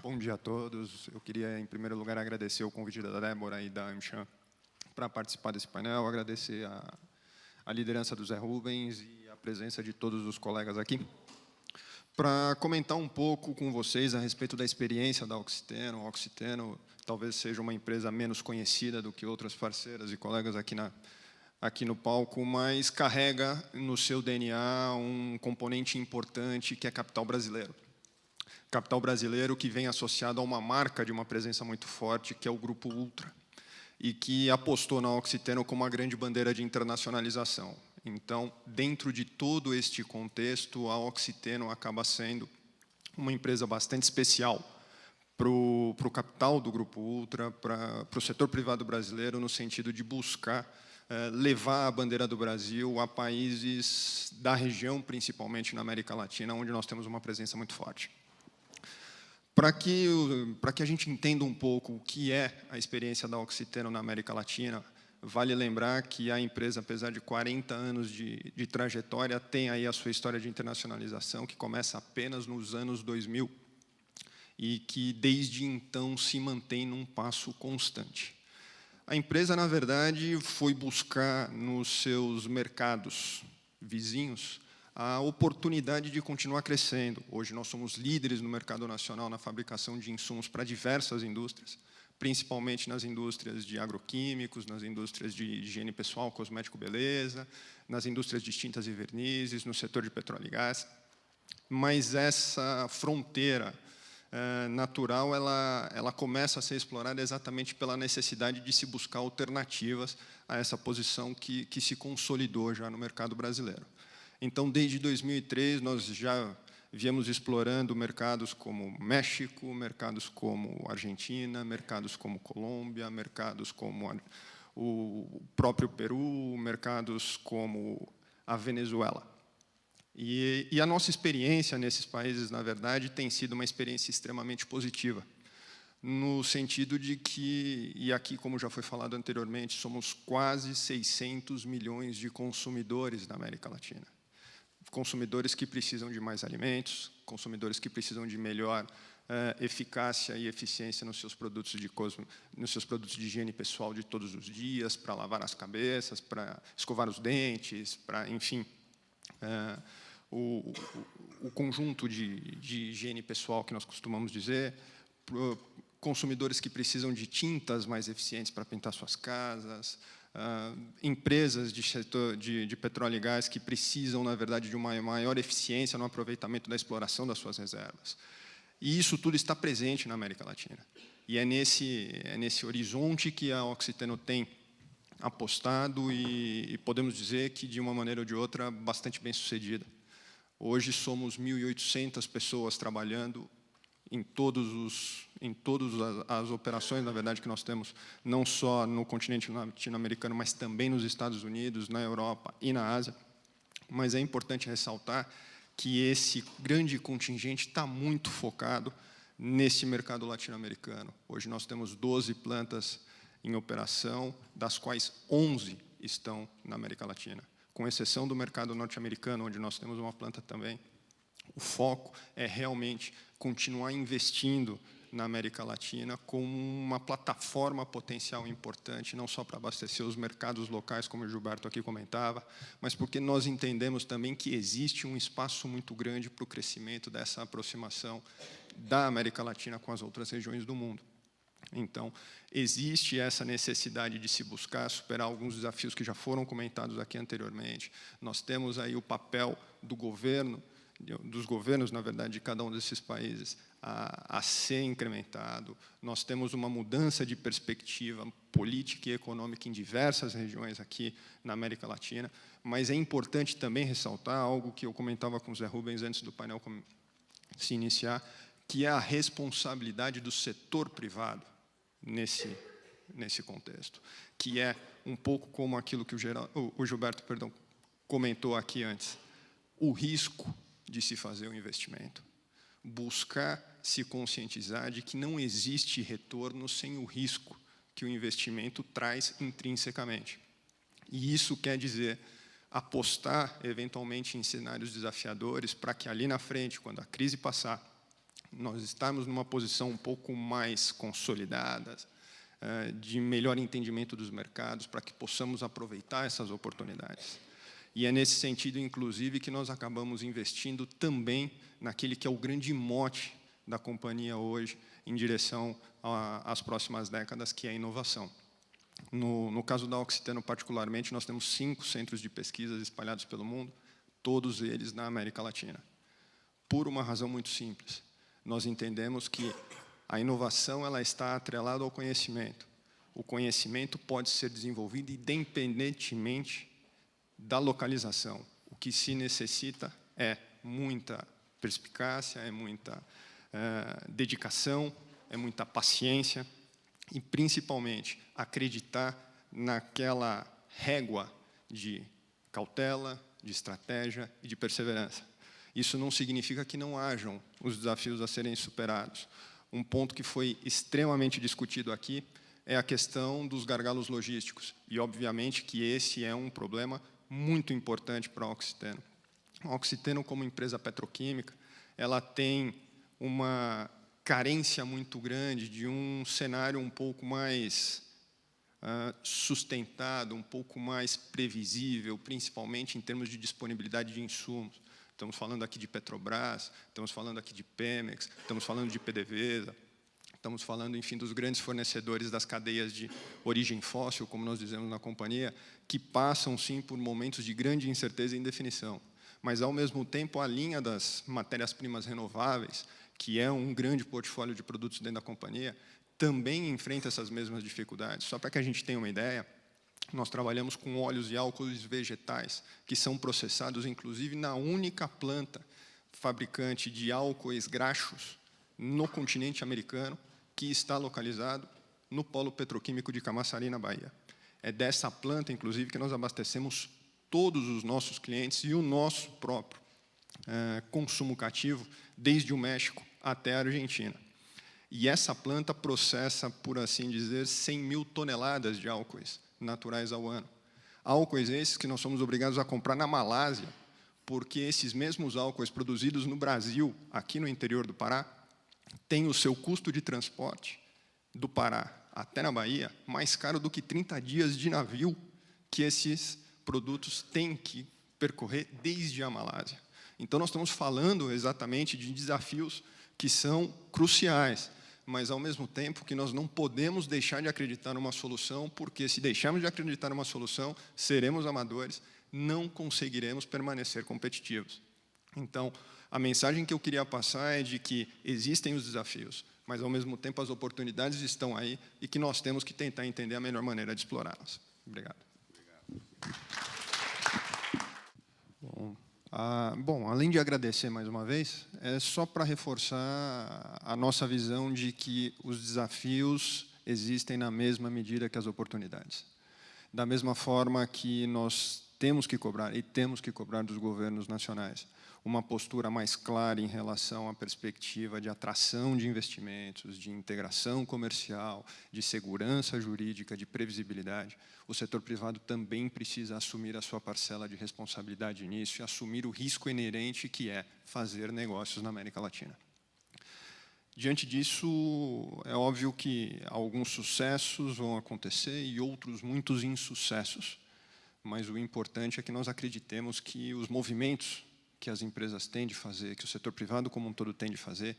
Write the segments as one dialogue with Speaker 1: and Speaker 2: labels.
Speaker 1: Bom dia a todos. Eu queria, em primeiro lugar, agradecer o convite da Débora e da AmCham para participar desse painel, agradecer a liderança do Zé Rubens e a presença de todos os colegas aqui, para comentar um pouco com vocês a respeito da experiência da Oxiteno. A Oxiteno talvez seja uma empresa menos conhecida do que outras parceiras e colegas aqui no palco, mas carrega no seu DNA um componente importante que é capital brasileiro. Capital brasileiro que vem associado a uma marca de uma presença muito forte, que é o Grupo Ultra, e que apostou na Oxiteno como uma grande bandeira de internacionalização. Então, dentro de todo este contexto, a Oxiteno acaba sendo uma empresa bastante especial para o capital do Grupo Ultra, para o setor privado brasileiro, no sentido de buscar levar a bandeira do Brasil a países da região, principalmente na América Latina, onde nós temos uma presença muito forte. Para que a gente entenda um pouco o que é a experiência da Oxiteno na América Latina, vale lembrar que a empresa, apesar de 40 anos de trajetória, tem aí a sua história de internacionalização, que começa apenas nos anos 2000, e que, desde então, se mantém num passo constante. A empresa, na verdade, foi buscar nos seus mercados vizinhos a oportunidade de continuar crescendo. Hoje nós somos líderes no mercado nacional na fabricação de insumos para diversas indústrias, principalmente nas indústrias de agroquímicos, nas indústrias de higiene pessoal, cosmético, beleza, nas indústrias de tintas e vernizes, no setor de petróleo e gás. Mas essa fronteira natural, ela começa a ser explorada exatamente pela necessidade de se buscar alternativas a essa posição que se consolidou já no mercado brasileiro. Então, desde 2003, nós já viemos explorando mercados como México, mercados como Argentina, mercados como Colômbia, mercados como o próprio Peru, mercados como a Venezuela. E a nossa experiência nesses países, na verdade, tem sido uma experiência extremamente positiva, no sentido de que, e aqui, como já foi falado anteriormente, somos quase 600 milhões de consumidores na América Latina. Consumidores que precisam de mais alimentos, consumidores que precisam de melhor eficácia e eficiência nos seus produtos de higiene pessoal de todos os dias, para lavar as cabeças, para escovar os dentes, para, enfim, o conjunto de higiene pessoal que nós costumamos dizer, consumidores que precisam de tintas mais eficientes para pintar suas casas, empresas de setor de petróleo e gás que precisam, na verdade, de uma maior eficiência no aproveitamento da exploração das suas reservas. E isso tudo está presente na América Latina. E é nesse horizonte que a Oxiteno tem apostado e podemos dizer que, de uma maneira ou de outra, bastante bem-sucedida. Hoje somos 1.800 pessoas trabalhando em todas as operações, na verdade, que nós temos, não só no continente latino-americano, mas também nos Estados Unidos, na Europa e na Ásia. Mas é importante ressaltar que esse grande contingente está muito focado nesse mercado latino-americano. Hoje nós temos 12 plantas em operação, das quais 11 estão na América Latina, com exceção do mercado norte-americano, onde nós temos uma planta também. O foco é realmente continuar investindo na América Latina como uma plataforma potencial importante, não só para abastecer os mercados locais, como o Gilberto aqui comentava, mas porque nós entendemos também que existe um espaço muito grande para o crescimento dessa aproximação da América Latina com as outras regiões do mundo. Então, existe essa necessidade de se buscar superar alguns desafios que já foram comentados aqui anteriormente. Nós temos aí o papel do governo, dos governos, na verdade, de cada um desses países a ser incrementado. Nós temos uma mudança de perspectiva política e econômica em diversas regiões aqui na América Latina, mas é importante também ressaltar algo que eu comentava com o Zé Rubens antes do painel se iniciar, que é a responsabilidade do setor privado nesse contexto, que é um pouco como aquilo que o Gilberto comentou aqui antes, o risco de se fazer um investimento, buscar se conscientizar de que não existe retorno sem o risco que o investimento traz intrinsecamente. E isso quer dizer apostar, eventualmente, em cenários desafiadores para que, ali na frente, quando a crise passar, nós estarmos numa posição um pouco mais consolidada, de melhor entendimento dos mercados, para que possamos aproveitar essas oportunidades. E é nesse sentido, inclusive, que nós acabamos investindo também naquele que é o grande mote da companhia hoje, em direção às próximas décadas, que é a inovação. No caso da Oxiteno, particularmente, nós temos 5 centros de pesquisas espalhados pelo mundo, todos eles na América Latina. Por uma razão muito simples. Nós entendemos que a inovação ela está atrelada ao conhecimento. O conhecimento pode ser desenvolvido independentemente da localização. O que se necessita é muita perspicácia, é muita dedicação, é muita paciência e, principalmente, acreditar naquela régua de cautela, de estratégia e de perseverança. Isso não significa que não hajam os desafios a serem superados. Um ponto que foi extremamente discutido aqui é a questão dos gargalos logísticos. E, obviamente, que esse é um problema muito importante para a Oxiteno. A Oxiteno, como empresa petroquímica, ela tem uma carência muito grande de um cenário um pouco mais sustentado, um pouco mais previsível, principalmente em termos de disponibilidade de insumos. Estamos falando aqui de Petrobras, estamos falando aqui de Pemex, estamos falando de PDVSA, estamos falando, enfim, dos grandes fornecedores das cadeias de origem fóssil, como nós dizemos na companhia, que passam, sim, por momentos de grande incerteza e indefinição. Mas, ao mesmo tempo, a linha das matérias-primas renováveis, que é um grande portfólio de produtos dentro da companhia, também enfrenta essas mesmas dificuldades. Só para que a gente tenha uma ideia, nós trabalhamos com óleos e álcools vegetais, que são processados, inclusive, na única planta fabricante de álcoois graxos no continente americano, que está localizado no polo petroquímico de Camaçari, na Bahia. É dessa planta, inclusive, que nós abastecemos todos os nossos clientes e o nosso próprio consumo cativo, desde o México até a Argentina. E essa planta processa, por assim dizer, 100 mil toneladas de álcoois naturais ao ano. Álcoois esses que nós somos obrigados a comprar na Malásia, porque esses mesmos álcoois produzidos no Brasil, aqui no interior do Pará, têm o seu custo de transporte do Pará até na Bahia mais caro do que 30 dias de navio que esses produtos têm que percorrer desde a Malásia. Então, nós estamos falando exatamente de desafios que são cruciais, mas, ao mesmo tempo, que nós não podemos deixar de acreditar numa solução, porque, se deixarmos de acreditar numa solução, seremos amadores, não conseguiremos permanecer competitivos. Então, a mensagem que eu queria passar é de que existem os desafios, mas, ao mesmo tempo, as oportunidades estão aí e que nós temos que tentar entender a melhor maneira de explorá-las. Obrigado. Bom, além de agradecer mais uma vez, é só para reforçar a nossa visão de que os desafios existem na mesma medida que as oportunidades. Da mesma forma que nós temos que cobrar, e temos que cobrar dos governos nacionais, uma postura mais clara em relação à perspectiva de atração de investimentos, de integração comercial, de segurança jurídica, de previsibilidade, o setor privado também precisa assumir a sua parcela de responsabilidade nisso e assumir o risco inerente que é fazer negócios na América Latina. Diante disso, é óbvio que alguns sucessos vão acontecer e outros muitos insucessos, mas o importante é que nós acreditemos que os movimentos que as empresas têm de fazer, que o setor privado como um todo tem de fazer,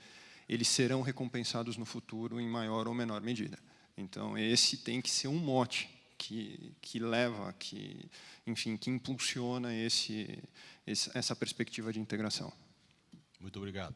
Speaker 1: eles serão recompensados no futuro em maior ou menor medida. Então, esse tem que ser um mote que leva, enfim, que impulsiona essa perspectiva de integração.
Speaker 2: Muito obrigado.